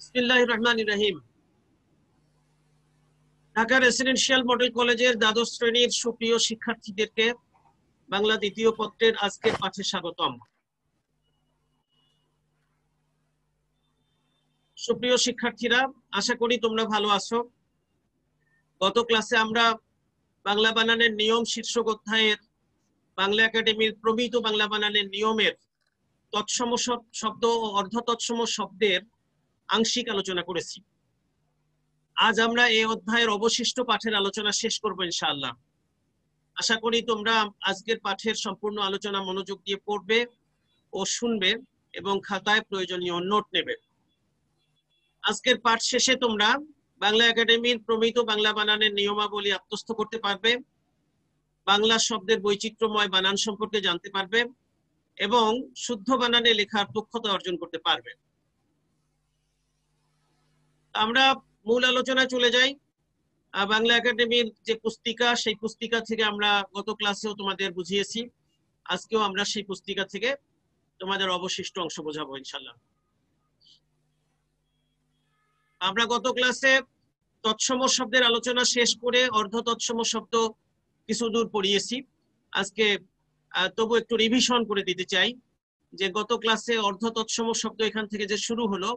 বিসমিল্লাহির রহমানির রহিম। Dhaka residential model কলেজের দ্বাদশ শ্রেণীর সুপ্রিয় শিক্ষার্থীদেরকে বাংলা দ্বিতীয় পত্রের আজকের পাঠে স্বাগতম। সুপ্রিয় শিক্ষার্থীরা, আশা করি তোমরা ভালো আছো। গত ক্লাসে আমরা বাংলা বানানের নিয়ম শীর্ষক অধ্যায়ের বাংলা একাডেমির প্রমিত বাংলা বানানের নিয়মের তৎসম শব্দ ও অর্ধ তৎসম শব্দের আংশিক আলোচনা করেছি। আজ আমরা এই অধ্যায়ের অবশিষ্ট পাঠের আলোচনা শেষ করব ইনশাআল্লাহ। আশা করি তোমরা আজকের পাঠের সম্পূর্ণ আলোচনা মনোযোগ দিয়ে পড়বে ও শুনবে এবং খাতায় প্রয়োজনীয় নোট নেবে। আজকের পাঠ শেষে তোমরা বাংলা একাডেমির প্রমিত বাংলা বানানের নিয়মাবলী আত্মস্থ করতে পারবে, বাংলা শব্দের বৈচিত্র্যময় বানান সম্পর্কে জানতে পারবে এবং শুদ্ধ বানানে লেখার দক্ষতা অর্জন করতে পারবে। আমরা মূল আলোচনায় চলে যাই। বাংলা একাডেমির যে পুস্তিকা, সেই পুস্তিকা থেকে আমরা গত ক্লাসেও তোমাদের বুঝিয়েছি, আজকেও আমরা সেই পুস্তিকা থেকে তোমাদের অবশিষ্ট অংশ বোঝাবো ইনশাল্লাহ। আমরা গত ক্লাসে তৎসম শব্দের আলোচনা শেষ করে অর্ধ তৎসম শব্দ কিছু দূর পড়িয়েছি। আজকে তবু একটু রিভিশন করে দিতে চাই যে গত ক্লাসে অর্ধ তৎসম শব্দ এখান থেকে যে শুরু হলো,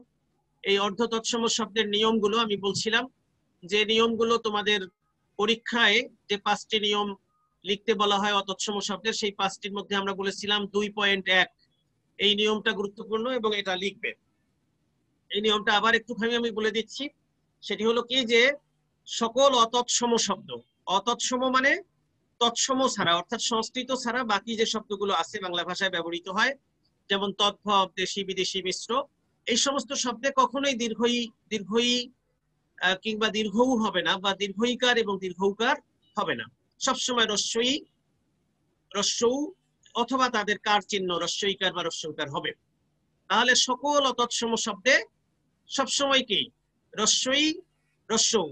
এই অর্ধ তৎসম শব্দের নিয়মগুলো আমি বলছিলাম যে নিয়মগুলো তোমাদের পরীক্ষায় যে 5টি নিয়ম লিখতে বলা হয় অতৎসম শব্দের, সেই 5টির মধ্যে আমরা বলেছিলাম 2.1 এই নিয়মটা গুরুত্বপূর্ণ এবং এটা লিখবে। এই নিয়মটা আবার একটুখানি আমি বলে দিচ্ছি। সেটি হলো কি যে সকল অতৎসম শব্দ, অতৎসম মানে তৎসম ছাড়া অর্থাৎ সংস্কৃত ছাড়া বাকি যে শব্দগুলো আছে বাংলা ভাষায় ব্যবহৃত হয়, যেমন তদ্ভব, দেশি বিদেশি মিশ্র, এই সমস্ত শব্দে কখনোই দীর্ঘই কিংবা দীর্ঘউ হবে না বা দীর্ঘইকার এবং দীর্ঘৌকার হবে না। সবসময় রস্যৌ অথবা তাদের কার চিহ্ন রস্যইকার বা রস্যৌকার হবে। তাহলে সকল অতৎসম শব্দে সবসময় কি রস্যই রস্যৌ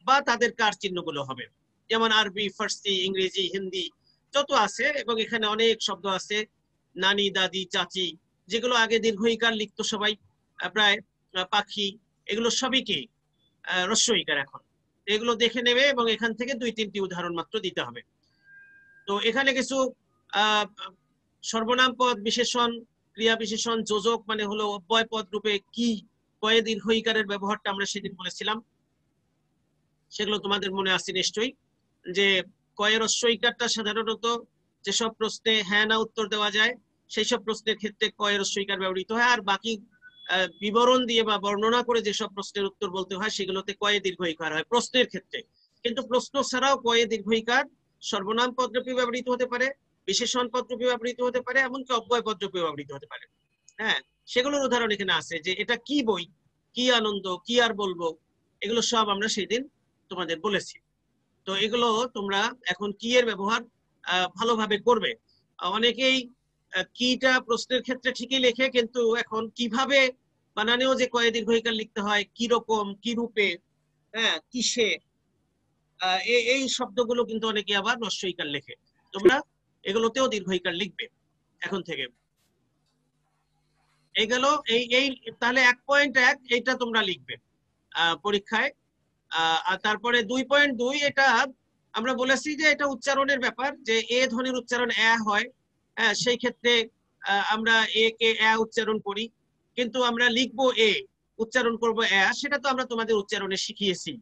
বা তাদের কার চিহ্নগুলো হবে। যেমন আরবি, ফার্সি, ইংরেজি, হিন্দি যত আছে, এবং এখানে অনেক শব্দ আছে, নানি, দাদি, চাচি, যেগুলো আগে দীর্ঘইকার লিখতো সবাই, প্রায় পাখি, এগুলো সবই কি রস্যইকার। এখন এগুলো দেখে নেবে এবং এখান থেকে 2-3টি উদাহরণ মাত্র দিতে হবে। তো এখানে কিছু সর্বনাম পদ, বিশেষণ, ক্রিয়া বিশেষণ, যোজক মানে হলো অব্যয় পদ রূপে কি কয়ে দীর্ঘইকারের ব্যবহারটা আমরা সেদিন বলেছিলাম, সেগুলো তোমাদের মনে আছে নিশ্চয়ই। যে কয়ে রস্যইকারটা সাধারণত যেসব প্রশ্নে হ্যাঁ না উত্তর দেওয়া যায় সেই সব প্রশ্নের ক্ষেত্রে কয়ে রস্যইকার ব্যবহৃত হয়, আর বাকি বিবরণ দিয়ে বা বর্ণনা করে যেসব প্রশ্নের উত্তর বলতে হয় সেগুলোতে কয়ে দীর্ঘইকার হয় প্রশ্নের ক্ষেত্রে। কিন্তু প্রশ্ন ছাড়াও কয়ে দীর্ঘইকার সর্বনাম পদরূপে ব্যবহৃত হতে পারে, বিশেষণ পদরূপে ব্যবহৃত হতে পারে, এমনকি অব্যয় পদরূপে ব্যবহৃত হতে পারে। হ্যাঁ, সেগুলোর উদাহরণ এখানে আছে। যে এটা কি বই, কি আনন্দ, কি আর বলবো, এগুলো সব আমরা সেদিন তোমাদের বলেছি। তো এগুলো তোমরা এখন কি এর ব্যবহার ভালোভাবে করবে। অনেকেই কিটা প্রশ্নের ক্ষেত্রে ঠিকই লেখে, কিন্তু এখন কিভাবে বানানেও যে কয়ে দীর্ঘইকার লিখতে হয়, কি রকম, কি রূপে, হ্যাঁ, কিসে, এই শব্দগুলো কিন্তু অনেকে আবার রস্যইকার লেখে। তোমরা এগুলোতেও দীর্ঘইকার লিখবে এখন থেকে। এই গেল এই তাহলে 1.1 এইটা তোমরা লিখবে পরীক্ষায়। আর তারপরে 2.2 এটা আমরা বলেছি যে এটা উচ্চারণের ব্যাপার, যে এ ধ্বনির উচ্চারণ এ হয়, হ্যাঁ, সেই ক্ষেত্রে আমরা এ কে এ উচ্চারণ করি, কিন্তু আমরা লিখবো এ, উচ্চারণ করবো এ, সেটা তো আমরা তোমাদের উচ্চারণে শিখিয়েছি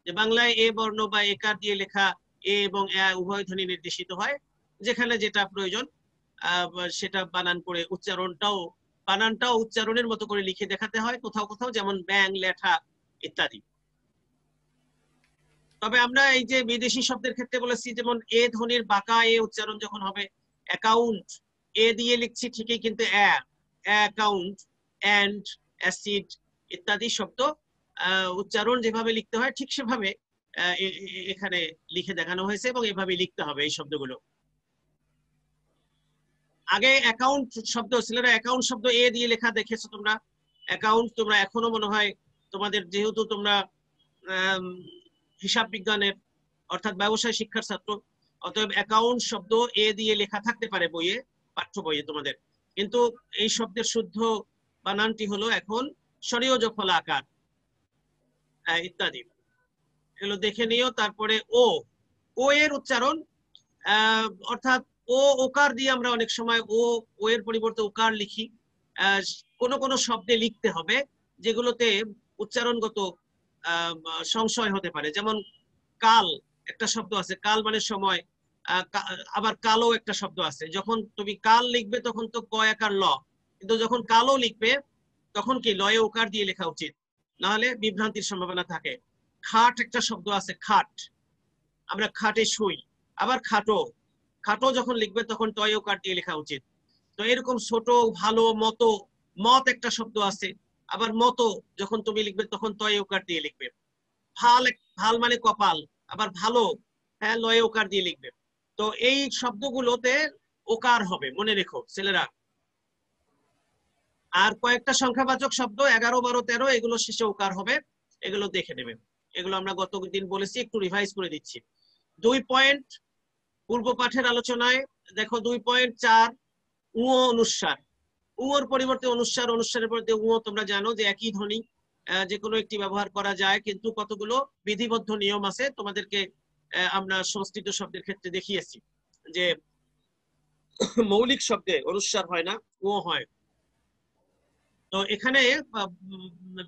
যে বাংলায় এ বর্ণ বা একার দিয়ে লেখা এ এবং এ উভয় ধ্বনি নির্দেশিত হয়। যেখানে যেটা প্রয়োজন সেটা বানান করে বানানটাও উচ্চারণের মতো করে লিখে দেখাতে হয় কোথাও কোথাও, যেমন ব্যাং, লেঠা ইত্যাদি। তবে আমরা এই যে বিদেশি শব্দের ক্ষেত্রে বলেছি, যেমন এ ধ্বনির বাঁকা এ উচ্চারণ যখন হবে, অ্যাকাউন্ট এ দিয়ে লিখছি ঠিকই, কিন্তু অ্যাকাউন্ট, এন্ড, অ্যাসিড ইত্যাদি শব্দ উচ্চারণ যেভাবে লিখতে হয় ঠিক সেভাবে এখানে লিখে দেখানো হয়েছে এবং এভাবে লিখতে হবে এই শব্দগুলো। আগে অ্যাকাউন্ট শব্দ ছিল না, অ্যাকাউন্ট শব্দ এ দিয়ে লেখা দেখেছো তোমরা। অ্যাকাউন্ট তোমরা এখনো মনে হয় তোমাদের, যেহেতু তোমরা হিসাব বিজ্ঞানের অর্থাৎ ব্যবসায় শিক্ষার ছাত্র, অতএব অ্যাকাউন্ট শব্দ এ দিয়ে লেখা থাকতে পারে বইয়ে, পাঠ্য বইয়ে তোমাদের, কিন্তু এই শব্দের শুদ্ধ বানানটি হলো এখন স্বরীয় জফলা আকার। ইত্যাদি, এগুলো দেখে নিও। তারপরে ও, ও এর উচ্চারণ, অর্থাৎ ও ওকার দিয়ে আমরা অনেক সময় ও এর পরিবর্তে ওকার লিখি। কোন কোন শব্দে লিখতে হবে যেগুলোতে উচ্চারণগত সংশয় হতে পারে। যেমন কাল একটা শব্দ আছে, কাল মানে সময়। আবার কালো একটা শব্দ আছে, যখন তুমি কাল লিখবে তখন তো ক একার ল, কিন্তু যখন কালো লিখবে তখন কি লয়ে ওকার দিয়ে লেখা উচিত, নাহলে বিভ্রান্তির সম্ভাবনা থাকে। খাট একটা শব্দ আছে, খাট, আমরা খাটে শুই। আবার খাটো, খাটো যখন লিখবে তখন টয় ওকার দিয়ে লেখা উচিত। তো এরকম ছোট, ভালো, মতো, মত একটা শব্দ আছে, আবার মতো যখন তুমি লিখবে তখন তয় ওকার দিয়ে লিখবে। ভাল, ভাল মানে কপাল, আবার ভালো, হ্যাঁ, লয়ে ওকার দিয়ে লিখবে। তো এই শব্দগুলোতে ওকার হবে, মনে রেখো ছেলেরা। আর কয়েকটা সংখ্যাবাচক শব্দ 11, 12, 13 এগুলো শেষে ওকার হবে, এগুলো দেখে নেবে। এগুলো আমরা গত দিন বলেছি, একটু রিভাইজ করে দিচ্ছি। 2 পয়েন্ট পূর্ব পাঠের আলোচনায় দেখো, 2.4 অনুস্বার। উর পরিবর্তে অনুস্বার, অনুস্বারের পরিবর্তে তোমরা জানো যে একই ধ্বনি, যে কোনো একটি ব্যবহার করা যায়, কিন্তু কতগুলো বিধিবদ্ধ নিয়ম আছে। তোমাদেরকে আমরা সংস্কৃত শব্দের ক্ষেত্রে দেখিয়েছি যে মৌলিক শব্দে অনুস্বার হয় না, ও হয়। তো এখানে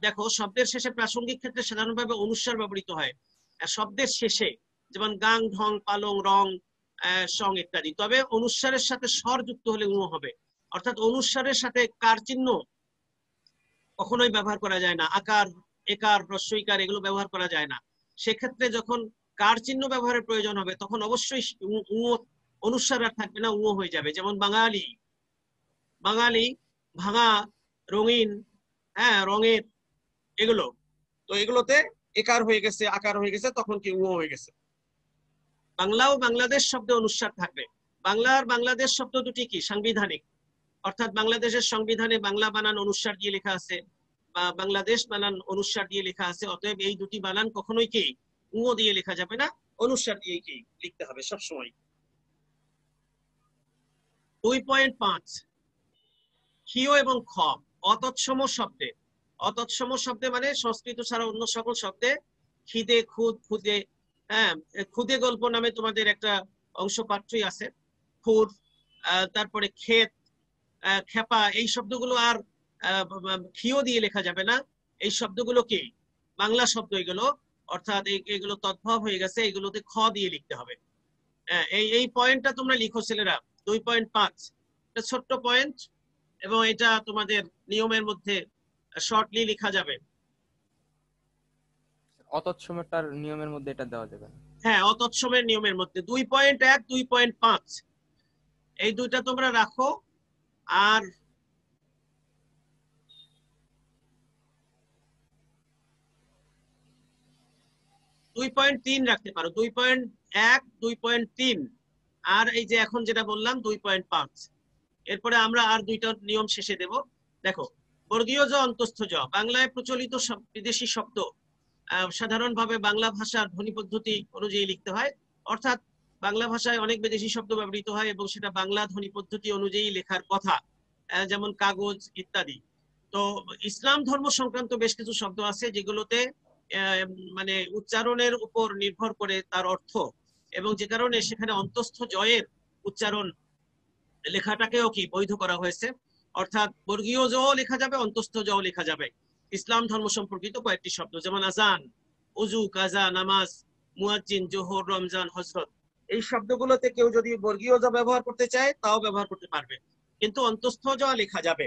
দেখো, শব্দের শেষে প্রাসঙ্গিক ক্ষেত্রে সাধারণভাবে অনুস্বার ব্যবহৃত হয় শব্দের শেষে, যেমন গাং, ঢং, পালং, রং, সং ইত্যাদি। তবে অনুস্বারের সাথে স্বর যুক্ত হলে উ হবে, অর্থাৎ অনুস্বারের সাথে কার চিহ্ন কখনোই ব্যবহার করা যায় না। আকার, একার, হ্রস্বইকার এগুলো ব্যবহার করা যায় না। সেক্ষেত্রে যখন কার চিহ্ন ব্যবহারের প্রয়োজন হবে তখন অবশ্যই অনুস্বার আর থাকবে না, উ হয়ে যাবে। যেমন বাঙালি, বাঙালি, ভাঙা, রঙিন, হ্যাঁ, রঙের, এগুলো। তো এগুলোতে একার হয়ে গেছে, আকার হয়ে গেছে, তখন কি উ হয়ে গেছে। বাংলা ও বাংলাদেশ শব্দে অনুস্বার থাকবে। বাংলা আর বাংলাদেশ শব্দ দুটি কি সাংবিধানিক, অর্থাৎ বাংলাদেশের সংবিধানে বাংলা বানান অনুস্বার দিয়ে লেখা আছে, বা বাংলাদেশ বানান অনুস্বার দিয়ে লেখা আছে। অতএব এই দুটি বানান কখনোই কি উ দিয়ে লেখা যাবে না, অনুস্বার দিয়ে কি লিখতে হবে সবসময়। 2.5 ক্ষীয় এবং খ অতৎসম শব্দে। অতৎসম শব্দে মানে সংস্কৃত ছাড়া অন্য সকল শব্দে খিদে, খুদ, খুদে, হ্যাঁ, খুদে গল্প নামে তোমাদের একটা অংশ পাঠ্যই আছে, খুদ, তারপরে ক্ষেত, খেপা, এই শব্দগুলো আর ক্ষীয় দিয়ে লেখা যাবে না। এই শব্দগুলো কি বাংলা শব্দ, এগুলো অর্থাৎ এগুলো তদ্ভব হয়ে গেছে, এগুলোতে খ দিয়ে লিখতে হবে। এই পয়েন্টটা তোমরা লিখো ছেলেরা। 2.5 এটা ছোট্ট পয়েন্ট, এবং এটা তোমাদের নিয়মের মধ্যে শর্টলি লেখা যাবে। অতৎসময়টার নিয়মের মধ্যে এটা দেওয়া যাবে না। হ্যাঁ, অতৎসমের নিয়মের মধ্যে 2.1, 2.5 এই দুইটা তোমরা রাখো। আর 2.3 রাখতে পারো, 2.1, 2.3, আর এই যে এখন যেটা বললাম 2.5। এরপরে আমরা আর দুইটা নিয়ম শেষে দেব। দেখো, বর্গীয় জ, অন্তস্থ জ, বাংলায় প্রচলিত বিদেশি শব্দ সাধারণভাবে বাংলা ভাষার ধ্বনি পদ্ধতি অনুযায়ী লিখতে হয়, অর্থাৎ বাংলা ভাষায় অনেক বিদেশি শব্দ ব্যবহৃত হয় এবং সেটা বাংলা ধ্বনি পদ্ধতি অনুযায়ী লেখার কথা, যেমন কাগজ ইত্যাদি। তো ইসলাম ধর্ম সংক্রান্ত বেশ কিছু শব্দ আছে যেগুলোতে মানে উচ্চারণের উপর নির্ভর করে তার অর্থ, এবং যে কারণে সেখানে অন্তস্থ জয়ের উচ্চারণ লেখাটাকেও কি বৈধ করা হয়েছে, অর্থাৎ বর্গীয় জ লেখা যাবে, অন্তস্থ জ লেখা যাবে। ইসলাম ধর্ম সম্পর্কিত কয়েকটি শব্দ, যেমন আজান, উজু, কাজা, নামাজ, মুয়াজ্জিন, জোহর, রমজান, হজরত, এই শব্দগুলোতে কেউ যদি বর্গীয় জ ব্যবহার করতে চায় তাও ব্যবহার করতে পারবে, কিন্তু অন্তস্থ জ লেখা যাবে।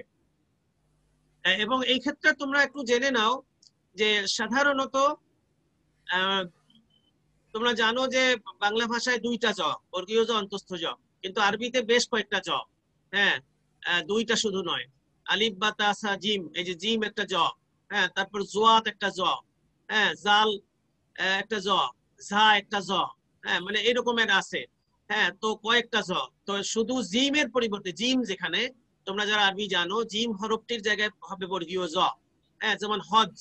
এবং এই ক্ষেত্রে তোমরা একটু জেনে নাও যে সাধারণত তোমরা জানো যে বাংলা ভাষায় দুইটা জ, বর্গীয় জ, অন্তস্থ জ, কিন্তু আরবিতে বেশ কয়েকটা জ। হ্যাঁ, দুইটা শুধু নয়, আলিফ, বা, তা, সা, জিম, এই যে জিম একটা জ, হ্যাঁ, তারপর জোয়াত একটা জ, হ্যাঁ, জাল একটা জ, ঝা একটা জ, হ্যাঁ, মানে এরকমের আছে। হ্যাঁ, তো কয়েকটা জ। তো শুধু জিমের পরিবর্তে, জিম যেখানে, তোমরা যারা আরবি জানো, জিম হরফটির জায়গায় হবে বর্গীয় জ। হ্যাঁ, যেমন হজ,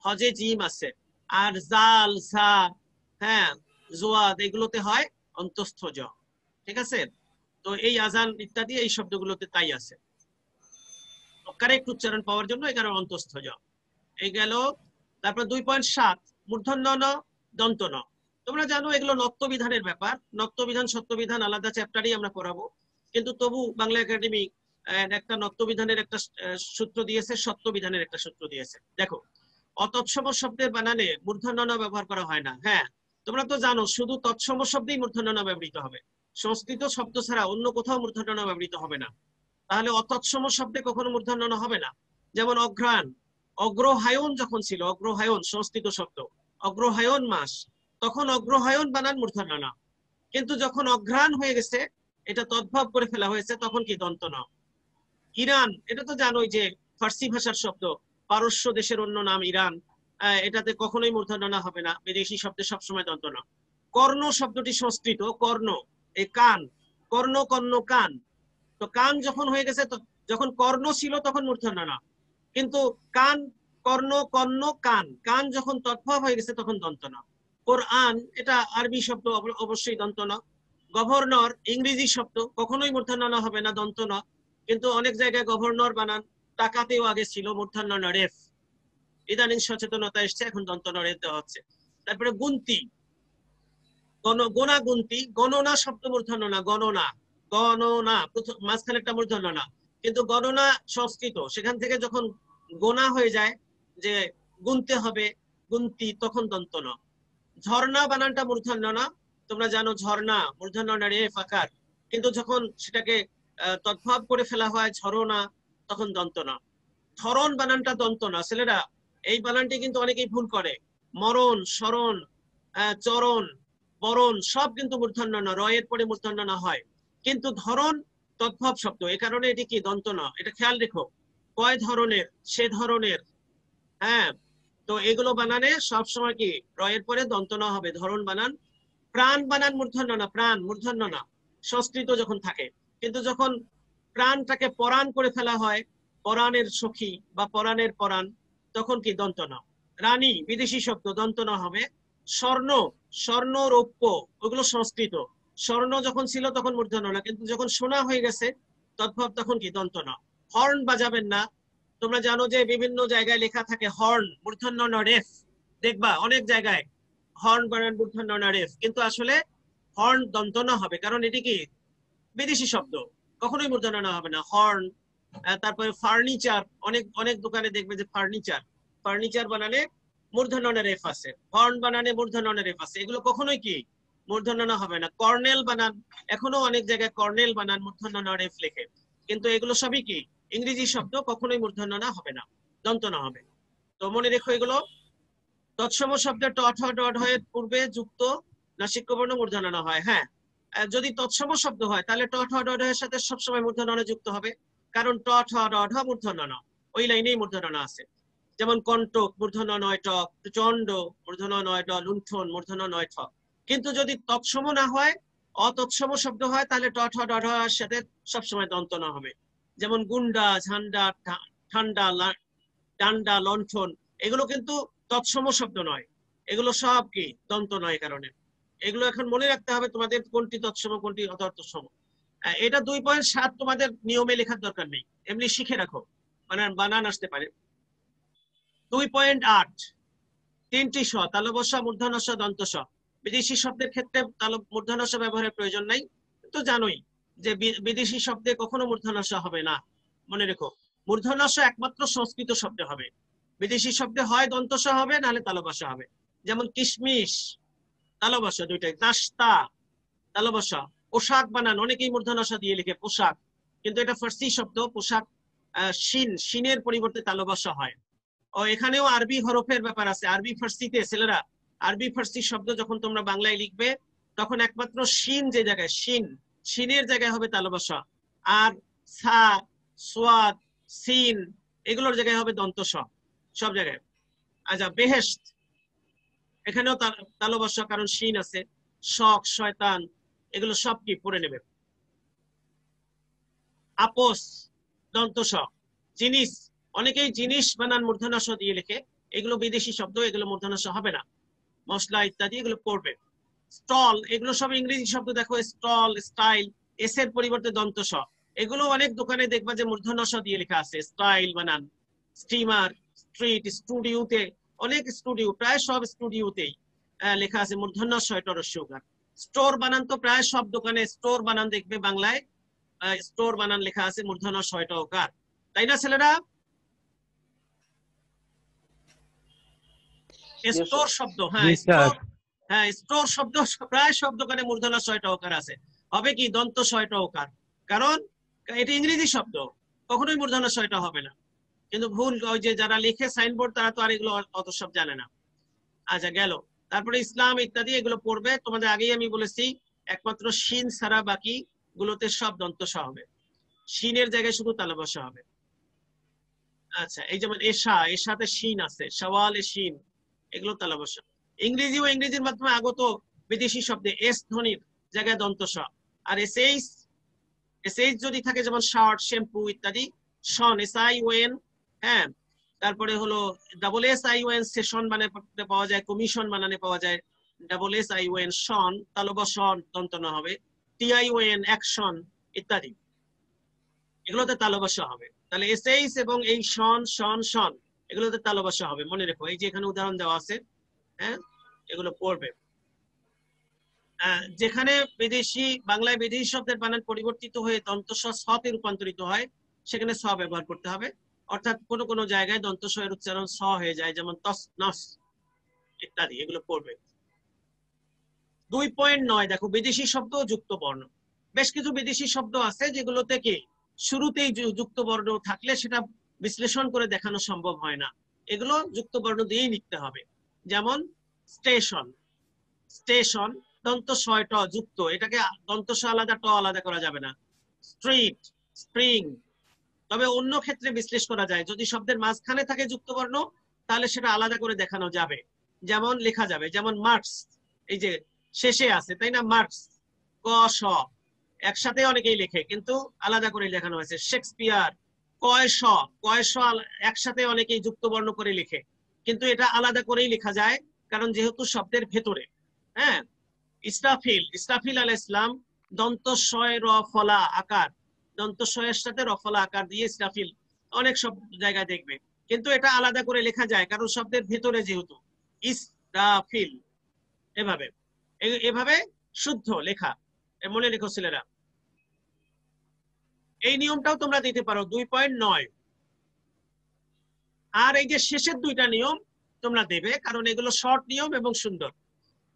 হজে জিম আছে। আর জাল, ঝা, হ্যাঁ, জোয়াদ, এগুলোতে হয় অন্তস্থ জ। ঠিক আছে? তো এই আজান ইত্যাদি এই শব্দগুলোতে তাই আছে, কারেক্ট উচ্চারণ পাওয়ার জন্য এখানে অন্তস্থ জ। এই গেল তারপর 2.7 মূর্ধন্য ন দন্ত ন। তোমরা জানো এগুলো নত্যবিধানের ব্যাপার, নত্যবিধান সত্যবিধান আলাদা চ্যাপ্টারই আমরা পড়াবো, কিন্তু তবু বাংলা একাডেমি একটা নত্যবিধানের একটা সূত্র দিয়েছে, সত্যবিধানের একটা সূত্র দিয়েছে। দেখো, অতৎসম শব্দের বানানে মূর্ধন্য ন ব্যবহার করা হয় না। হ্যাঁ, তোমরা তো জানো শুধু তৎসম শব্দেই মূর্ধন্য ন ব্যবহৃত হবে, সংস্কৃত শব্দ ছাড়া অন্য কোথাও মূর্ধন্য ন ব্যবহৃত হবে না। তাহলে অতৎসম শব্দে কখনো মূর্ধন্য ন হবে না। যেমন অঘ্রাণ, অগ্রহায়ণ যখন ছিল, অগ্রহায়ণ সংস্কৃত শব্দ, অগ্রহায়ণ মাস, তখন অগ্রহায়ণ বানান মূর্ধন্য ন। কিন্তু যখন অঘ্রাণ হয়ে গেছে, এটা তদ্ভব করে ফেলা হয়েছে, তখন কি দন্ত ন। ইরান, এটা তো জানোই যে ফার্সি ভাষার শব্দ, পারস্য দেশের অন্য নাম ইরান, এটাতে কখনোই মূর্ধন্য ন হবে না, বিদেশি শব্দে সবসময় দন্ত ন। কর্ণ শব্দটি সংস্কৃত, কর্ণ এই কান, কর্ণ কর্ণ কান, তো কান যখন হয়ে গেছে, যখন কর্ণ ছিল তখন মূর্ধন্য ন, কিন্তু কান কর্ণ কর্ণ কান, কান যখন তৎভব হয়ে গেছে তখন দন্ত ন। কোরআন, এটা আরবি শব্দ, অবশ্যই দন্ত ন। গভর্নর ইংরেজি শব্দ, কখনোই মূর্ধন্য ন হবে না, দন্ত ন। কিন্তু অনেক জায়গায় গভর্নর বানান টাকাতেও আগে ছিল মূর্ধন্য ন রেফ, ইদানিং সচেতনতা এসছে, এখন দন্ত ন রেফ দেওয়া হচ্ছে। তারপরে গুনতি, গোনা গুনতি, গণনা শব্দ মূর্ধন্য না, গণনা, গণনা মাঝখানে একটা মূর্ধন্য না, কিন্তু গণনা সংস্কৃত, সেখান থেকে যখন গোনা হয়ে যায় যে গুনতে হবে, গুনতি, তখন দন্ত ন। ঝর্ণা বানানটা মূর্ধন্য না, তোমরা জানো ঝর্ণা মূর্ধন্য না রেফ আকার, কিন্তু যখন সেটাকে তদ্ভব করে ফেলা হয় ঝরনা, তখন দন্ত না। ধরন বানানটা দন্ত না ছেলেরা, এই বানানটি কিন্তু অনেকেই ভুল করে। মরণ, স্মরণ, চরণ, বরণ সব কিন্তু মূর্ধন্য না, রয়ের পরে মূর্ধন্য না হয়, কিন্তু ধরন তদ্ভব শব্দ, এ কারণে এটি কি দন্ত না, এটা খেয়াল রেখো। কয় ধরনের, সে ধরনের, হ্যাঁ, তো এগুলো বানানে সবসময় কি রয়ের পরে দন্ত না হবে, ধরন বানান। প্রাণ বানান মূর্ধন্য না, প্রাণ মূর্ধন্য না সংস্কৃত যখন থাকে, কিন্তু যখন প্রাণটাকে পরাণ করে ফেলা হয়, পরাণের সখী বা পরাণের পরাণ, তখন কি দন্ত ন। রানী বিদেশি শব্দ, দন্ত ন হবে। স্বর্ণ, স্বর্ণ রৌপ্য, ওগুলো সংস্কৃত, স্বর্ণ যখন ছিল তখন মূর্ধন্য না, কিন্তু যখন সোনা হয়ে গেছে তদ্ভব, তখন কি দন্ত ন। হর্ন বাজাবেন না, তোমরা জানো যে বিভিন্ন জায়গায় লেখা থাকে হর্ন মূর্ধন্য ন রেফ, দেখবা অনেক জায়গায় হর্ন বানান মূর্ধন্য ন রেফ, কিন্তু আসলে হর্ন দন্ত ন হবে, কারণ এটি কি বিদেশি শব্দ, কখনোই মূর্ধন্য ন হবে না, হর্ন। তারপরে ফার্নিচার, অনেক অনেক দোকানে দেখবে যে ফার্নিচার, ফার্নিচার বানানে মূর্ধন্য ন রেফ আছে, হর্ন বানানে মূর্ধন্য ন রেফ আছে, এগুলো কখনোই কি মূর্ধন্য ন হবে না। কর্নেল বানান, এখনো অনেক জায়গায় কর্নেল বানান মূর্ধন্য ন রেফ লেখে, কিন্তু এগুলো সবই কি ইংরেজি শব্দ, কখনোই মূর্ধন্য ন হবে না, দন্ত ন হবে। তো মনে রেখো এগুলো। তৎসম শব্দের ট ঠ ড ঢ এর পূর্বে যুক্ত নাসিক্য বর্ণ মূর্ধন্য ন হয়। হ্যাঁ, যদি তৎসম শব্দ হয় তাহলে ট ঠ ড ঢ এর সাথে সবসময় মূর্ধন্য ন যুক্ত হবে, কারণ ট ঠ ড ঢ মূর্ধন্য ন, ওই লাইনেই মূর্ধন্য ন আছে। যেমন কণ্টক মূর্ধন্য নয় টক, চণ্ড মূর্ধন্য নয় ড, লুণ্ঠন মূর্ধন্য নয় ঠ। কিন্তু যদি তৎসম না হয়, অতৎসম শব্দ হয়, তাহলে ট ঠ ড ঢ এর সাথে সবসময় দন্ত ন হবে। যেমন গুন্ডা, ঝান্ডা, ঠান্ডা, ডান্ডা, লণ্ঠন, এগুলো কিন্তু তৎসম শব্দ নয়, এগুলো সব কি দন্ত নয়, কারণে এগুলো এখন মনে রাখতে হবে তোমাদের, কোনটি তৎসম কোনটি অতৎসম। এটা 2.7 তোমাদের নিয়মে লেখার দরকার নেই, এমনি শিখে রাখো, মানে বানান আসতে পারে। 2.8 তিনটি স, তালবস্য, মূর্ধন্য স, দন্ত স। বিদেশি শব্দের ক্ষেত্রে মূর্ধন্য স ব্যবহারের প্রয়োজন নাই, তো জানোই যে বিদেশি শব্দে কখনো মূর্ধন্য স হবে না, মনে রেখো। মূর্ধন্য স একমাত্র সংস্কৃত শব্দে হবে, বিদেশি শব্দে হয় দন্ত স হবে, নাহলে তালবস্য হবে। যেমন কিশমিশ তালবস্য দুইটাই, নাস্তা তালবস্য। পোশাক বানান অনেকেই মূর্ধন্য স দিয়ে লিখে পোশাক, কিন্তু এটা ফার্সি শব্দ পোশাক, শিন, শিনের পরিবর্তে তালবস্য হয়। ও এখানেও আরবি হরফের ব্যাপার আছে, আরবি ফার্সিতে ছেলেরা, আরবি ফার্সি শব্দ যখন তোমরা বাংলায় লিখবে, তখন একমাত্র শিন যে জায়গায়, শিন, শিনের জায়গায় হবে তালবস্য, আর সা, সোয়াদ, সিন, এগুলোর জায়গায় হবে দন্ত স, সব জায়গায়। আচ্ছা, বেহেশত, এখানেও তালবস্য, কারণ শিন আছে। শক, শয়তান, এগুলো সব কি পড়ে নেবে। আপোস দন্ত স। জিনিস, অনেকেই জিনিস বানান মূর্ধন্য স দিয়ে লিখে, এগুলো বিদেশি শব্দ, এগুলো মূর্ধন্য স হবে না। মশলা ইত্যাদি এগুলো পড়বে। স্টল, এগুলো সব ইংরেজি শব্দ, দেখো স্টল, স্টাইল, এস এর পরিবর্তে দন্ত স, এগুলো অনেক দোকানে দেখবা যে মূর্ধন্য স দিয়ে লেখা আছে, স্টাইল বানান। স্টিমার, স্ট্রিট, স্টুডিওতে অনেক স্টুডিও, প্রায় সব স্টুডিওতেই লেখা আছে মূর্ধন্য ষ ট রস্য উকার। স্টোর বানান তো প্রায় সব দোকানে স্টোর বানান দেখবে বাংলায় স্টোর বানান লেখা আছে মূর্ধন্য ষ ট উকার, তাই না ছেলেরা? স্টোর শব্দ, হ্যাঁ স্টোর, হ্যাঁ স্টোর শব্দ প্রায় সব দোকানে মূর্ধন্য ষ ট উকার আছে। হবে কি দন্ত ষ ট উকার, কারণ এটা ইংরেজি শব্দ, কখনোই মূর্ধন্য ষ ট হবে না। কিন্তু ভুল ওই যে যারা লিখে সাইনবোর্ড তারা তো আর এগুলো অত সব জানে না। আচ্ছা গেল। তারপরে ইসলাম ইত্যাদি এগুলো পড়বে, তোমাদের আগেই আমি বলেছি একমাত্র শিন ছাড়া বাকি গুলোতে সব দন্ত স হবে, শিনের জায়গায় শুধু তালব্য হবে। আচ্ছা এই যেমন এশা, এশাতে শিন আছে, সওয়ালে শিন, এগুলো তালব্য। ইংরেজি ও ইংরেজির মাধ্যমে আগত বিদেশি শব্দে এস ধ্বনির জায়গায় দন্ত স, আর এসএইচ, এসএইচ যদি থাকে যেমন শার্ট, শ্যাম্পু ইত্যাদি, শন এস আই ও এন, হ্যাঁ তারপরে হলো double S I O N session বানানে পাওয়া যায়, কমিশন বানানে পাওয়া যায় double S I O N শন, তালব্য শন দন্ত ন হবে, T I O N action ইত্যাদি, এগুলোতে তালব্য স হবে। তাহলে এসএইচ এবং এই শন শন শন এগুলোতে তালব্য স হবে, মনে রেখো। এই যে এখানে উদাহরণ দেওয়া আছে, হ্যাঁ এগুলো পড়বে। যেখানে বিদেশি বাংলায় বিদেশি শব্দের বানান পরিবর্তিত হয়ে দন্ত স সতে রূপান্তরিত হয় সেখানে স ব্যবহার করতে হবে, অর্থাৎ কোনো কোনো জায়গায় দন্ত স এর উচ্চারণ স হয়ে যায়, যেমন তস নস ইত্যাদি, এগুলো পড়বে। 2.9 দেখো বিদেশি শব্দ ও যুক্ত বর্ণ। বেশ কিছু বিদেশি শব্দ আছে যেগুলো থেকে শুরুতেই যুক্ত বর্ণ থাকলে সেটা বিশ্লেষণ করে দেখানো সম্ভব হয় না, এগুলো যুক্ত বর্ণ দিয়েই লিখতে হবে। যেমন স্টেশন, স্টেশন দন্ত স ট যুক্ত, এটাকে দন্ত স আলাদা ট আলাদা করা যাবে না। স্ট্রিট, স্প্রিং, তবে অন্য ক্ষেত্রে বিশ্লেষ করা যায়, যদি শব্দের মাঝখানে থাকে যুক্ত বর্ণ তাহলে সেটা আলাদা করে দেখানো যাবে, যেমন লেখা যাবে, যেমন মার্কস, এই যে শেষে আছে তাই না, মার্কস ক স একসাথে অনেকেই লেখে কিন্তু আলাদা করে লেখানো হয়েছে। শেক্সপিয়ার কয়স, কয়স একসাথে অনেকেই যুক্ত বর্ণ করে লিখে কিন্তু এটা আলাদা করেই লেখা যায়, কারণ যেহেতু শব্দের ভেতরে। হ্যাঁ ইসরাফিল, ইসরাফিল আলাইহিস সালাম দন্ত স র ফলা আকার, দন্ত স এর সাথে রফলা আকার দিয়ে ইসরাফিল অনেক সব জায়গায় দেখবে, কিন্তু এটা আলাদা করে লেখা যায় কারণ শব্দের ভেতরে যেহেতু ইসরাফিল। এভাবে এভাবে শুদ্ধ লেখা, মনে রেখো ছেলেরা। এই নিয়মটাও তোমরা দিতে পারো 2.9। আর এই যে শেষের দুইটা নিয়ম তোমরা দেবে, কারণ এগুলো শর্ট নিয়ম এবং সুন্দর।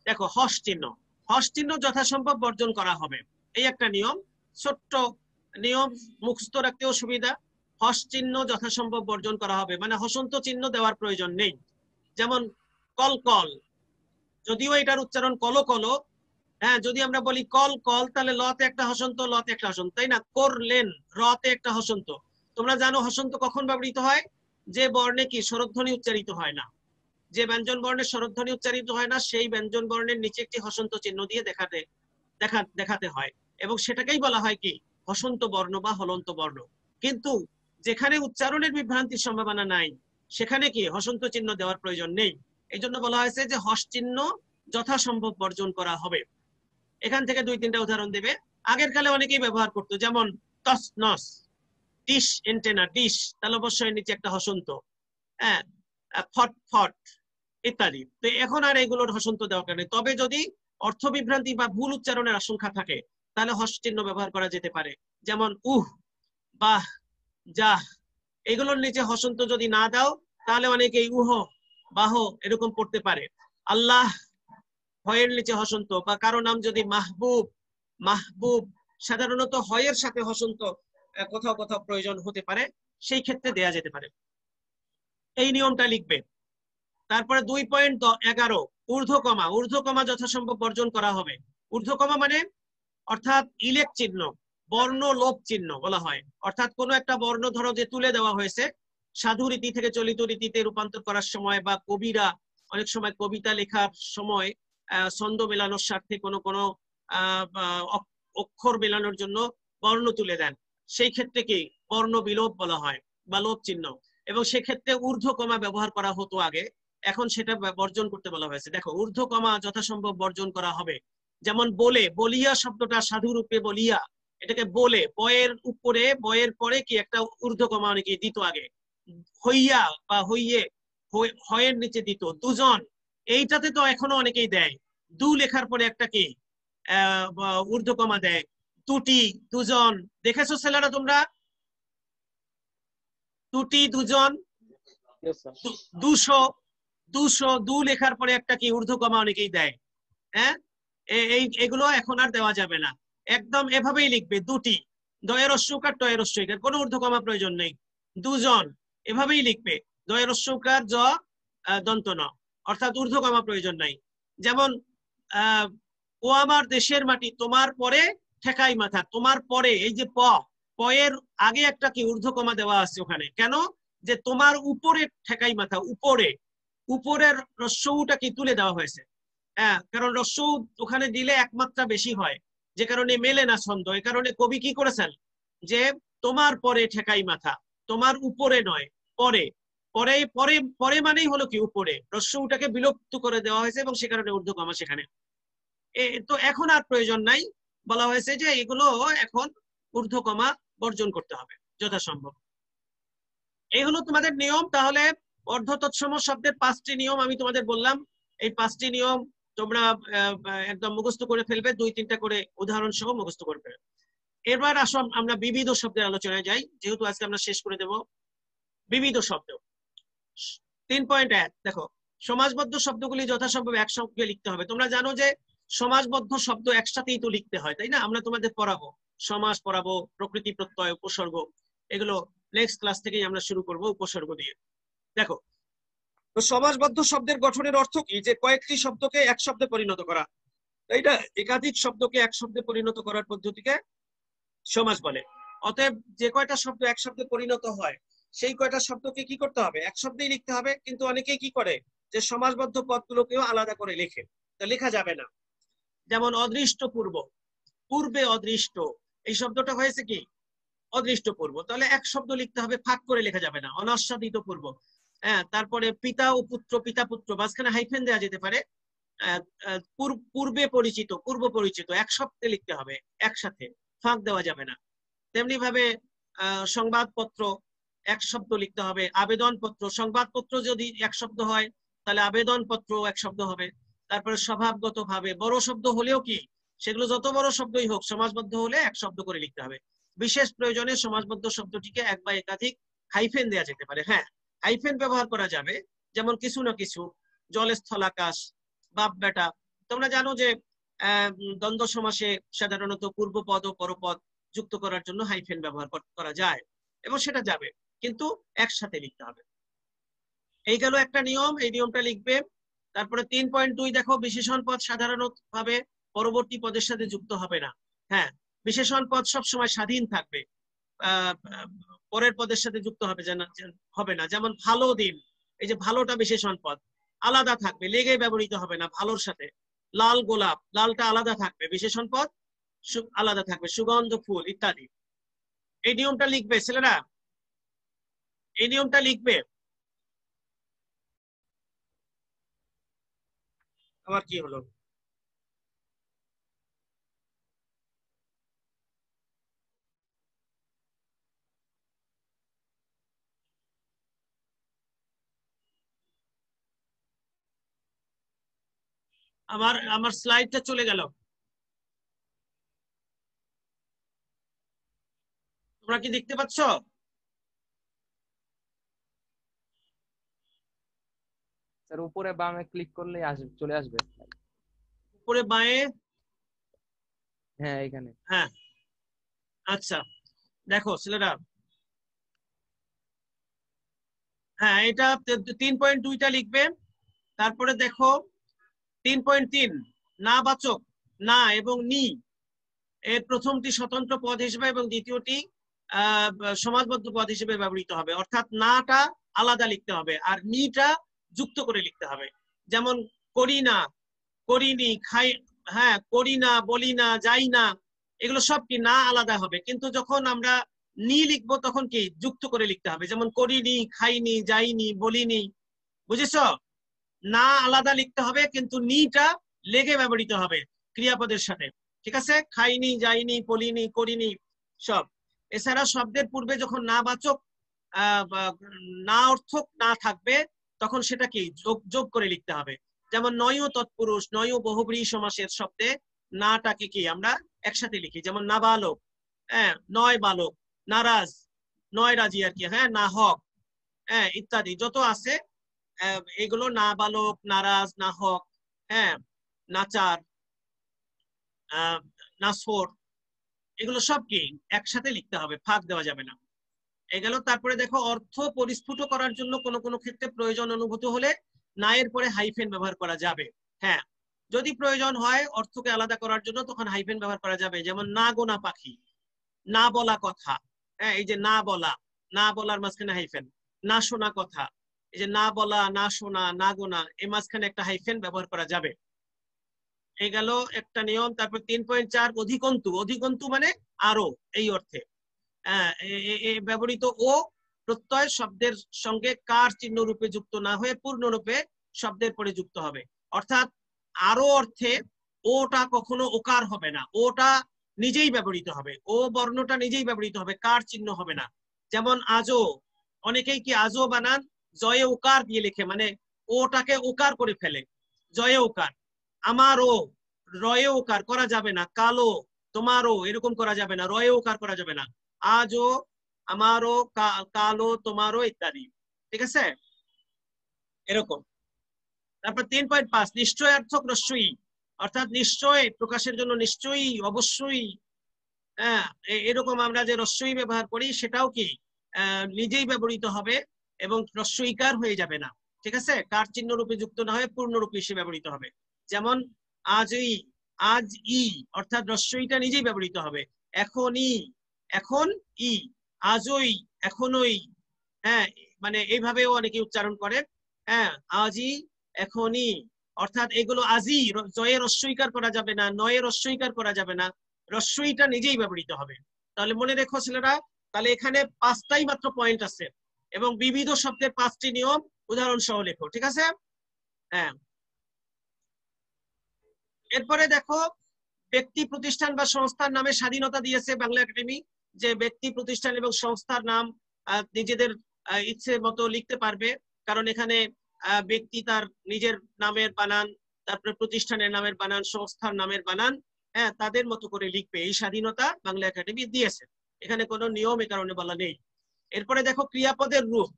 দেখো হস চিহ্ন, হস চিহ্ন যথাসম্ভব বর্জন করা হবে, এই একটা নিয়ম, ছোট্ট নিয়ম, মুখস্থ রাখতেও সুবিধা। হস চিহ্ন যথাসম্ভব বর্জন করা হবে, মানে হসন্ত চিহ্ন দেওয়ার প্রয়োজন নেই। যেমন কল কল, যদিও এটার উচ্চারণ কলো কলো, হ্যাঁ যদি আমরা বলি কল কল তাহলে লতে একটা হসন্ত, লতে একটা হসন্ত, তাই না? করলেন, রতে একটা হসন্ত। তোমরা জানো হসন্ত কখন ব্যবহৃত হয়? যে বর্ণে কি স্বরধ্বনি উচ্চারিত হয় না, যে ব্যঞ্জন বর্ণের স্বরধ্বনি উচ্চারিত হয় না সেই ব্যঞ্জন বর্ণের নিচে একটি হসন্ত চিহ্ন দিয়ে দেখাতে হয়, এবং সেটাকেই বলা হয় কি হসন্ত বর্ণ বা হলন্ত বর্ণ। কিন্তু যেখানে উচ্চারণের বিভ্রান্তির সম্ভাবনা নাই সেখানে কি হসন্ত চিহ্ন দেওয়ার প্রয়োজন নেই, এই জন্য বলা হয়েছে যে হস চিহ্ন যথাসম্ভব বর্জন করা হবে। এখান থেকে 2-3টা উদাহরণ দেবে। আগের কালে অনেকেই ব্যবহার করতো, যেমন তস নস, ডিশ এন্টেনা, ডিশ তাহলে অবশ্যই নিচে একটা হসন্ত, হ্যাঁ ফট ফট ইত্যাদি। তো এখন আর এগুলোর হসন্ত দেওয়া নেই, তবে যদি অর্থ বিভ্রান্তি বা ভুল উচ্চারণের আশঙ্কা থাকে তাহলে হস চিহ্ন ব্যবহার করা যেতে পারে, যেমন উহ, বাহ, যাহ, এগুলোর নিচে হসন্ত যদি না দাও তাহলে অনেকেই উহ, বাহ এরকম পড়তে পারে। আল্লাহ, হয়ের নিচে হসন্ত, বা কারো নাম যদি মাহবুব, মাহবুব, সাধারণত হয়ের সাথে হসন্ত কোথাও কোথাও প্রয়োজন হতে পারে, সেই ক্ষেত্রে দেয়া যেতে পারে। এই নিয়মটা লিখবে। তারপরে 2.11 ঊর্ধ্বকমা, ঊর্ধ্বকমা যথাসম্ভব বর্জন করা হবে। ঊর্ধ্বকমা মানে অর্থাৎ ইলেক চিহ্ন, বর্ণ লোপ চিহ্ন বলা হয়, অর্থাৎ কোনো একটা বর্ণ ধরো যে তুলে দেওয়া হয়েছে সাধু রীতি থেকে চলিত রীতিতে রূপান্তর করার সময়, বা কবিরা অনেক সময় কবিতা লেখার সময় ছন্দ মেলানোর স্বার্থে কোনো কোনো অক্ষর মেলানোর জন্য বর্ণ তুলে দেন, সেই ক্ষেত্রে কি বর্ণ বিলোপ বলা হয় বা লোপ চিহ্ন, এবং সেক্ষেত্রে ঊর্ধ্বকমা ব্যবহার করা হতো আগে, এখন সেটা বর্জন করতে বলা হয়েছে। দেখো ঊর্ধ্বকমা যথাসম্ভব বর্জন করা হবে। যেমন বলে, বলিয়া শব্দটা সাধু রূপে বলিয়া, এটাকে বলে, বয়ের উপরে বয়ের পরে কি একটা ঊর্ধ্বকমা অনেকে দিত আগে। হইয়া বা হইয়ে, হয়ের নিচে দিত দুজন, এইটাতে তো এখনো অনেকেই দেয়। দু লেখার পরে একটা কি ঊর্ধ্বকমা দেয়। দুটি, দুজন, দেখেছো ছেলেরা তোমরা? দুটি, দুজন, দুশো, দুশো, দু লেখার পরে একটা কি ঊর্ধ্বকমা অনেকেই দেয়। হ্যাঁ, এগুলো এখন আর দেওয়া যাবে না, একদম এভাবেই লিখবে। দুটি, দয়ের হ্রস্বকার টয়ের হ্রস্বইকার, কোনো ঊর্ধ্বকমা প্রয়োজন নেই। দুজন, এভাবেই লিখবে, দয়ের হ্রস্বকার জ দন্ত ন, অর্থাৎ ঊর্ধ্বকমা প্রয়োজন নাই। যেমন ও আমার দেশের মাটি, তোমার পরে ঠেকাই মাথা, তোমার পরে এই যে পয়ের আগে একটা কি ঊর্ধ্বকমা দেওয়া আছে ওখানে, কেন? যে তোমার উপরে ঠেকাই মাথা, উপরে, উপরের হ্রস্বটা কি তুলে দেওয়া হয়েছে। হ্যাঁ, কারণ হ্রস্ব ওখানে দিলে একমাত্রা বেশি হয়, যে কারণে মেলে না ছন্দ। এই কারণে কবি কি করেছেন, যে তোমার পরে ঠেকাই মাথা, তোমার উপরে নয়, পরে। পরে পরে পরে মানেই হলো কি উপরে, হ্রস্বটাকে বিলুপ্ত করে দেওয়া হয়েছে এবং সে কারণে ঊর্ধ্বকমা সেখানে। তো এখন আর প্রয়োজন নাই, বলা হয়েছে যে এগুলো এখন ঊর্ধ্বকমা বর্জন করতে হবে যথাসম্ভব। এই হলো তোমাদের নিয়ম। তাহলে অর্ধতৎসম শব্দের 5টি নিয়ম আমি তোমাদের বললাম। এই 5টি নিয়ম তোমরা একদম মুখস্থ করে ফেলবে, 2-3টা করে উদাহরণ সহ মুখস্থ করবে। এবার আসো আমরা বিবিধ শব্দের আলোচনায় যাই, যেহেতু আজকে আমরা শেষ করে দেব। বিবিধ শব্দ 3.1 দেখো, সমাজবদ্ধ শব্দগুলি যথাসম্ভব একসঙ্গে লিখতে হবে। তোমরা জানো যে সমাজবদ্ধ শব্দ একসাথেই তো লিখতে হয়, তাই না? আমরা তোমাদের পড়াবো, সমাস পড়াবো, প্রকৃতি প্রত্যয়, উপসর্গ, এগুলো নেক্সট ক্লাস থেকেই আমরা শুরু করব উপসর্গ দিয়ে। দেখো, তো সমাজবদ্ধ শব্দের গঠনের অর্থ কি? যে কয়েকটি শব্দকে এক শব্দে পরিণত করা। এইটা একাধিক শব্দকে এক শব্দে পরিণত করার পদ্ধতিকে সমাস বলে। অতএব যে কয়টা শব্দ এক শব্দে পরিণত হয়, সেই কয়টা শব্দকে কি করতে হবে? এক শব্দেই লিখতে হবে। কিন্তু অনেকেই কি করে, যে সমাসবদ্ধ পদগুলোকেও আলাদা করে লেখে, তা লেখা যাবে না। যেমন অদৃষ্ট পূর্ব, পূর্বে অদৃষ্ট, এই শব্দটা হয়েছে কি অদৃষ্ট পূর্ব, তাহলে এক শব্দ লিখতে হবে, ফাঁক করে লেখা যাবে না। অনাস্বাদিত পূর্ব, হ্যাঁ। তারপরে পিতা ও পুত্র, পিতা পুত্র, মাঝখানে হাইফেন দেওয়া যেতে পারে। পূর্বে পরিচিত, পূর্ব পরিচিত, এক শব্দে লিখতে হবে একসাথে, ফাঁক দেওয়া যাবে না। তেমনি ভাবে সংবাদপত্র এক শব্দ লিখতে হবে। আবেদনপত্র, সংবাদপত্র যদি এক শব্দ হয় তাহলে আবেদনপত্র এক শব্দ হবে। তারপরে স্বভাবগত ভাবে, বড় শব্দ হলেও কি, সেগুলো যত বড় শব্দই হোক, সমাজবদ্ধ হলে এক শব্দ করে লিখতে হবে। বিশেষ প্রয়োজনে সমাজবদ্ধ শব্দটিকে এক বা একাধিক হাইফেন দেওয়া যেতে পারে। হ্যাঁ, হাইফেন ব্যবহার করা যাবে, যেমন কিছু না কিছু, জল স্থল আকাশ, বাপ বেটা। তোমরা জানো যে দ্বন্দ্ব সমাসে সাধারণত পূর্বপদ ও পরপদ যুক্ত করার জন্য হাইফেন ব্যবহার করা যায়, এবং সেটা যাবে, কিন্তু একসাথে লিখতে হবে। এই গেল একটা নিয়ম, এই নিয়মটা লিখবে। তারপরে 3.2 দেখো, বিশেষণ পদ সাধারণত ভাবে পরবর্তী পদের সাথে যুক্ত হবে না। হ্যাঁ, বিশেষণ পদ সবসময় স্বাধীন থাকবে, পরের পদের সাথে যুক্ত হবে না। যেমন ভালো দিন, এই যে ভালোটা বিশেষণ পদ, আলাদা থাকবে, লেগে ব্যবহৃত হবে না ভালোর সাথে। লাল গোলাপ, লালটা আলাদা থাকবে, বিশেষণ পদ আলাদা থাকবে। সুগন্ধ ফুল ইত্যাদি। এই নিয়মটা লিখবে ছেলেরা, এই নিয়মটা লিখবে। আবার কি হলো? আমার স্লাইডটা চলে গেল, তোমরা কি দেখতে পাচ্ছ? স্যার উপরে বামে ক্লিক করলেই আসবে, চলে আসবে। উপরে বাঁয়ে, হ্যাঁ এখানে। হ্যাঁ আচ্ছা, দেখো ছেলেরা, হ্যাঁ এটা 3.2টা লিখবে। তারপরে দেখো 3.3, না বাচক, না এবং নি, এর প্রথমটি স্বতন্ত্র পদ হিসেবে এবং দ্বিতীয়টি সমাজবদ্ধ পদ হিসেবে ব্যবহৃত হবে। অর্থাৎ নাটা আলাদা লিখতে হবে আর নিটা যুক্ত করে লিখতে হবে। যেমন করি না, করিনি, খাই, হ্যাঁ করি না, বলি না, যাই না, এগুলো সব কি না আলাদা হবে, কিন্তু যখন আমরা নি লিখবো তখন কি যুক্ত করে লিখতে হবে। যেমন করিনি, খাইনি, যাইনি, বলিনি, বুঝেছ? না আলাদা লিখতে হবে, কিন্তু নিটা লেগে ব্যবহৃত হবে ক্রিয়াপদের সাথে, ঠিক আছে? খাইনি, যাইনি, বলিনি, করিনি সব। এছাড়া শব্দের পূর্বে যখন না বাচক, না অর্থক না থাকবে, তখন সেটা কি যোগ যোগ করে লিখতে হবে। যেমন নয় তৎপুরুষ, নয় বহুব্রীহি সমাসের শব্দে নাটাকে কি আমরা একসাথে লিখি, যেমন নাবালক, হ্যাঁ, নয় বালক, নারাজ, নয় রাজি আর কি, হ্যাঁ, না হক, হ্যাঁ, ইত্যাদি যত আছে এগুলো না বালক, নারাজ, না হক, হ্যাঁ, নাচার, নাসর, এগুলো সব কি একসাথে লিখতে হবে, ফাঁক দেওয়া যাবে না। এগুলো তারপরে দেখো অর্থ পরিস্ফুট করার জন্য কোন কোন ক্ষেত্রে প্রয়োজন অনুভূত হলে নায়ের পরে হাইফেন ব্যবহার করা যাবে। হ্যাঁ, যদি প্রয়োজন হয় অর্থকে আলাদা করার জন্য তখন হাইফেন ব্যবহার করা যাবে, যেমন না গোনা পাখি, না বলা কথা, হ্যাঁ, এই যে না বলা, না বলার মাঝখানে হাইফেন, না শোনা কথা, এই যে না বলা, না শোনা, না গোনা, এই মাঝখানে একটা হাইফেন ব্যবহার করা যাবে। এই গেল একটা নিয়ম। তারপর 3.4 অধিকন্তু, অধিকন্তু মানে আরো, এই অর্থে ব্যবহৃত ও প্রত্যয় শব্দের সঙ্গে কার চিহ্ন রূপে যুক্ত না হয়ে পূর্ণরূপে শব্দের পরে যুক্ত হবে। অর্থাৎ আরো অর্থে ওটা কখনো ওকার হবে না, ওটা নিজেই ব্যবহৃত হবে, ও বর্ণটা নিজেই ব্যবহৃত হবে, কার চিহ্ন হবে না। যেমন আজও, অনেকেই কি আজও বানান জয়ে ওকার দিয়ে লেখে, মানে ওটাকে ওকার করে ফেলে, জয়ে ওকার। আমারও, রয়ে ওকার করা যাবে না। কালো, তোমারও, এরকম করা যাবে না, রয়ে ওকার করা যাবে না। আজও, আমারও, কালো, তোমারও, ইত্যাদি। ঠিক আছে, এরকম। তারপর 3.5 নিশ্চয়ার্থক রস্যই, অর্থাৎ নিশ্চয় প্রকাশের জন্য নিশ্চয়ই, অবশ্যই, হ্যাঁ, এরকম আমরা যে রস্যই ব্যবহার করি সেটাও কি নিজেই ব্যবহৃত হবে এবং রস্যইকার হয়ে যাবে না। ঠিক আছে, কার চিহ্ন রূপে যুক্ত না হয়ে পূর্ণরূপে হিসেবে ব্যবহৃত হবে। যেমন আজই, আজ ই, অর্থাৎ রস্যইটা নিজেই ব্যবহৃত হবে। এখনই, এখন ই, আজই, এখনই, হ্যাঁ, মানে এইভাবেও অনেকে উচ্চারণ করে, হ্যাঁ, আজই, এখনই, অর্থাৎ এগুলো আজই, জয়ে রস্যইকার করা যাবে না, নয়ে রস্যইকার করা যাবে না, রস্যইটা নিজেই ব্যবহৃত হবে। তাহলে মনে রেখো ছেলেরা, তাহলে এখানে 5টাই মাত্র পয়েন্ট আছে এবং বিবিধ শব্দের 5টি নিয়ম উদাহরণ সহ লেখো। ঠিক আছে, হ্যাঁ। এরপরে দেখো ব্যক্তি, প্রতিষ্ঠান বা সংস্থার নামে স্বাধীনতা দিয়েছে বাংলা একাডেমি, যে ব্যক্তি, প্রতিষ্ঠান এবং সংস্থার নাম নিজেদের ইচ্ছে মতো লিখতে পারবে, কারণ এখানে ব্যক্তি তার নিজের নামের বানান, তারপরে প্রতিষ্ঠানের নামের বানান, সংস্থার নামের বানান, হ্যাঁ, তাদের মতো করে লিখবে, এই স্বাধীনতা বাংলা একাডেমি দিয়েছে, এখানে কোনো নিয়ম এ কারণে বলা নেই। এরপরে দেখো ক্রিয়াপদের রূপ,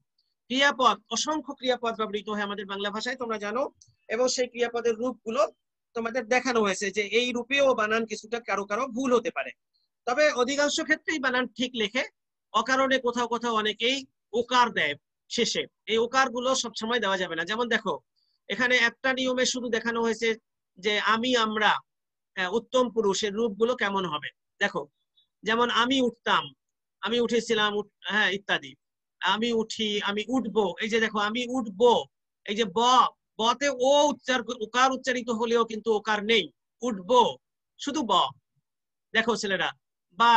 ক্রিয়াপদ, অসংখ্য ক্রিয়াপদ ব্যবহৃত হয় আমাদের বাংলা ভাষায়, তোমরা জানো, এবং সেই ক্রিয়াপদের রূপগুলো তোমাদের দেখানো হয়েছে যে এই রূপেও বানান কিছুটা কারো কারো ভুল হতে পারে, তবে অধিকাংশ ক্ষেত্রেই বানান ঠিক লেখে। অকারণে কোথাও কোথাও অনেকেই ওকার দেয় শেষে, এই ওকার গুলো সবসময় দেওয়া যাবে না। যেমন দেখো এখানে একটা নিয়মে শুধু দেখানো হয়েছে যে আমি, আমরা, উত্তম পুরুষের রূপগুলো কেমন হবে। দেখো, যেমন আমি উঠতাম, আমি উঠেছিলাম, হ্যাঁ, ইত্যাদি। আমি উঠি, আমি উঠবো, এই যে দেখো আমি উঠবো, এই যে বতে ও ওকার উচ্চারিত হলেও কিন্তু ওকার নেই, উঠবো, শুধু দেখো ছেলেরা। বা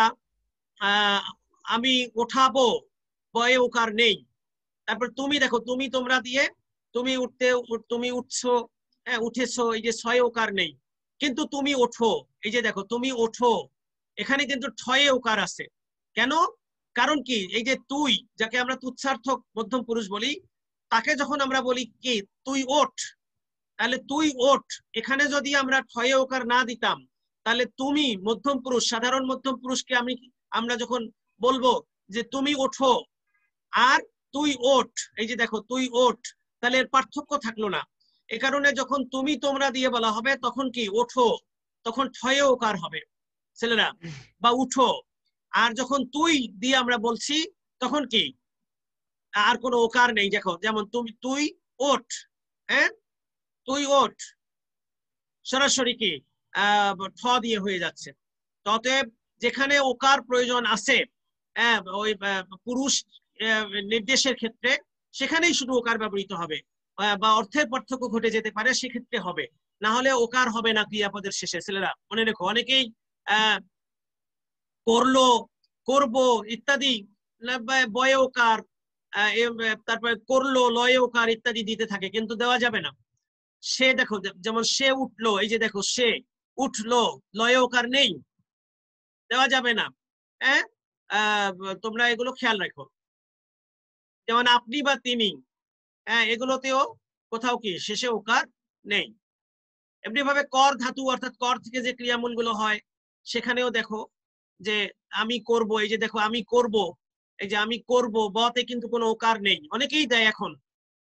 আমি ওঠাবো, বয়ে ওকার নেই। তারপর তুমি দেখো, তুমি, তোমরা দিয়ে তুমি উঠতে, তুমি উঠছো, হ্যাঁ, উঠেছো, এই যে ছয় ওকার নেই। কিন্তু তুমি ওঠো, এই যে দেখো তুমি ওঠো, এখানে কিন্তু ঠয়ে ওকার আছে। কেন? কারণ কি, এই যে তুই, যাকে আমরা তুচ্ছার্থক মধ্যম পুরুষ বলি, তাকে যখন আমরা বলি কি তুই ওঠ, তাহলে তুই ওঠ, এখানে যদি আমরা ঠয়ে ওকার না দিতাম, তাহলে তুমি মধ্যম পুরুষ, সাধারণ মধ্যম পুরুষকে আমরা যখন বলবো যে তুমি ওঠো আর তুই ওঠ, এই যে দেখো তুই ওঠ, তাহলে এর পার্থক্য থাকলো না। এ কারণে যখন তুমি, তোমরা দিয়ে বলা হবে তখন কি ওঠো, তখন ঠয়ে ওকার হবে ছেলেরা, বা উঠো। আর যখন তুই দিয়ে আমরা বলছি তখন কি আর কোনো ওকার নেই। দেখো যেমন তুমি, তুই ওঠ, হ্যাঁ, তুই ওঠ, সরাসরি কি ঠ দিয়ে হয়ে যাচ্ছে। অতএব যেখানে ওকার প্রয়োজন আছে, হ্যাঁ, ওই পুরুষ নির্দেশের ক্ষেত্রে, সেখানেই শুধু ওকার ব্যবহৃত হবে, বা অর্থের পার্থক্য ঘটে যেতে পারে সেক্ষেত্রে হবে, না হলে ওকার হবে না ক্রিয়াপদের শেষে। ছেলেরা মনে রেখো, অনেকেই করলো, করব ইত্যাদি বয়ে ওকার, তারপরে করলো লয়ে ওকার ইত্যাদি দিতে থাকে, কিন্তু দেওয়া যাবে না। সে দেখো, যেমন সে উঠলো, এই যে দেখো সে উঠলো, লয়ে ওকার নেই, দেওয়া যাবে না। হ্যাঁ, তোমরা এগুলো খেয়াল রাখো। যেমন আপনি বা তিনি, হ্যাঁ, এগুলোতেও কোথাও কি শেষে ওকার নেই। এমনি ভাবে কর ধাতু অর্থাৎ কর থেকে যে ক্রিয়ামূল গুলো হয় সেখানেও দেখো যে আমি করব, এই যে দেখো আমি করব, এই যে আমি করব, বতে কিন্তু কোনো ওকার নেই। অনেকেই দেয় এখন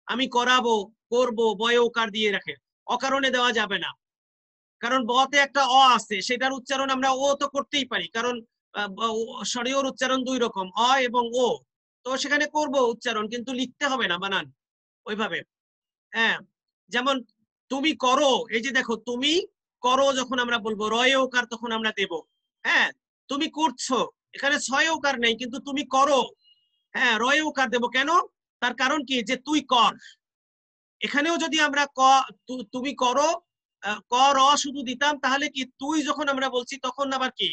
আমি করাবো, করব, বয়ে ওকার দিয়ে রাখে। অকারণে দেওয়া যাবে না, কারণ বতে একটা অ আছে, সেটার উচ্চারণ আমরা ও তো করতেই পারি, কারণ স্বরীয়র উচ্চারণ দুই রকম, অ এবং ও। তো সেখানে করব উচ্চারণ, কিন্তু লিখতে হবে না বানান ওইভাবে। হ্যাঁ, যেমন তুমি করো, এই যে দেখো তুমি করো, যখন আমরা বলবো রয়ে ওকার তখন আমরা দেব। হ্যাঁ, তুমি করছো, এখানে ছয় ওকার নেই, কিন্তু তুমি করো, হ্যাঁ রয়ে ওকার দেব। কেন? তার কারণ কি, যে তুই কর। এখানেও যদি আমরা তুমি করো ক র শুধু দিতাম, তাহলে কি তুই যখন আমরা বলছি তখন আবার কি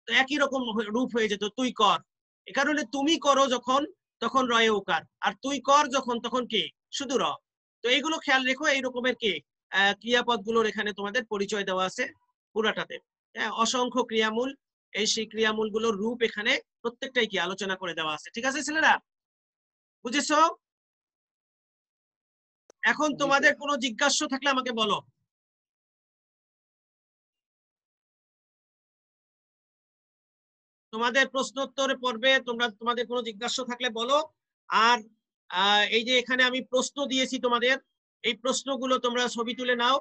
একই রকম রূপ হয়ে যেত, তুই কর। এ কারণে তুমি করো যখন তখন রয়ে ওকার, আর তুই কর যখন তখন কি শুধু র। তো এইগুলো খেয়াল রেখো, এই রকমের কি ক্রিয়াপদ গুলোর এখানে তোমাদের পরিচয় দেওয়া আছে পুরাটাতে। হ্যাঁ, অসংখ্য ক্রিয়ামূল, এই সেই ক্রিয়ামূল গুলোর রূপ এখানে প্রত্যেকটাই কি আলোচনা করে দেওয়া আছে। ঠিক আছে ছেলেরা, বুঝেছো? এখন জি তোমাদের স্যার। কোনো জিজ্ঞাসা থাকলে আমাকে বলো। তোমাদের প্রশ্নোত্তর পর্বে তোমাদের কোনো জিজ্ঞাসা থাকলে বলো। আর এই যে এখানে আমি প্রশ্ন দিয়েছি তোমাদের, এই প্রশ্নগুলো তোমরা ছবি তুলে নাও।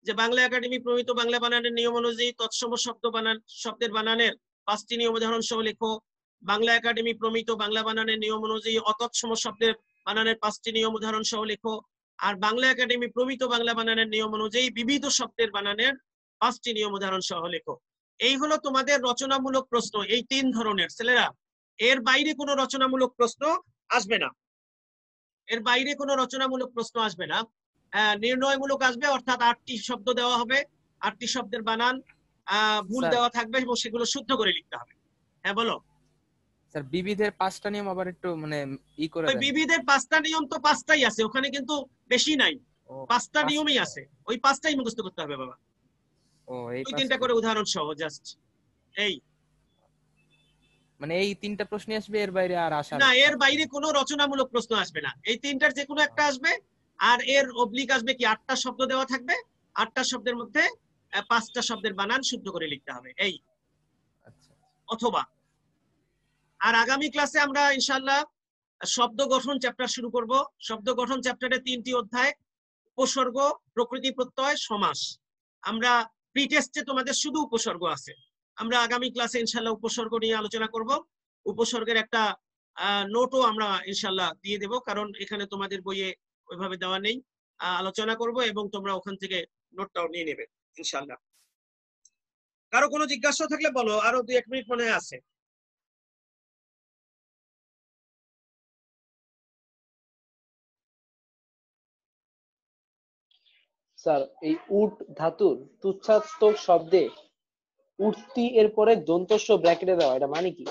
যে বাংলা একাডেমি প্রমিত বাংলা বানানের নিয়ম অনুযায়ী তৎসম শব্দের বানানের 5টি নিয়ম উদাহরণ সহ লেখো। বাংলা একাডেমি প্রমিত বাংলা বানানের নিয়ম অনুযায়ী অতৎসম শব্দের বানানের 5টি নিয়ম উদাহরণ সহ লেখো। আর বাংলা একাডেমি প্রমিত বাংলা বানানের নিয়ম অনুযায়ী বিবিধ শব্দের বানানের 5টি নিয়ম উদাহরণ সহ লেখো। এই হলো তোমাদের রচনামূলক প্রশ্ন, এই 3 ধরনের ছেলেরা। এর বাইরে কোনো রচনামূলক প্রশ্ন আসবে না, এর বাইরে কোনো রচনামূলক প্রশ্ন আসবে না। নির্ণয়মূলক আসবে, অর্থাৎ 8টি শব্দ দেওয়া হবে, 8টি শব্দের বানান ভুল স্যার দেওয়া থাকবে এবং সেগুলো শুদ্ধ করে লিখতে হবে। হ্যাঁ বলো। স্যার বিবিধের 5টা নিয়ম আবার একটু মানে ই করে ওই দেন। বিবিধের 5টা নিয়ম তো 5টাই আছে, ওখানে কিন্তু বেশি নাই, ও 5টা 5। নিয়মই আছে, ওই 5টাই মুখস্থ করতে হবে বাবা। ও এই 2-3টা 5টি করে উদাহরণ সহ জাস্ট এই। মানে এই 3টা প্রশ্নই আসবে, এর বাইরে আর আসার না, এর বাইরে কোনো রচনামূলক প্রশ্ন আসবে না, এই 3টার যে কোনো একটা আসবে। আর এর অবলিক আসবে কি 8টা শব্দ দেওয়া থাকবে, 8টা শব্দের মধ্যে 5টা শব্দের বানান শুদ্ধ করে লিখতে হবে এই। আচ্ছা। অথবা আর আগামী ক্লাসে আমরা ইনশাআল্লাহ শব্দ গঠন চ্যাপ্টার শুরু করব। শব্দ গঠন চ্যাপ্টারে 3টি অধ্যায়, উপসর্গ, প্রকৃতি প্রত্যয়, সমাস। আমরা প্রি টেস্টে তোমাদের শুধু উপসর্গ আছে, আমরা আগামী ক্লাসে ইনশাআল্লাহ উপসর্গ নিয়ে আলোচনা করব। উপসর্গের একটা নোটও আমরা ইনশাআল্লাহ দিয়ে দেব, কারণ এখানে তোমাদের বইয়ে ওইভাবে দেওয়া নেই। আলোচনা করব এবং তোমরা ওখান থেকে নোটটাও নিয়ে নেবে ইনশাআল্লাহ। কারো কোনো জিজ্ঞাসা থাকলে বলো, আরো 2-1 মিনিট মনে হয় আছে। স্যার, এই উট ধাতুর তুচ্ছাত্মক শব্দে উঠতি এর পরে দন্তস্ব ব্র্যাকেটে দেওয়া, এটা মানে কি?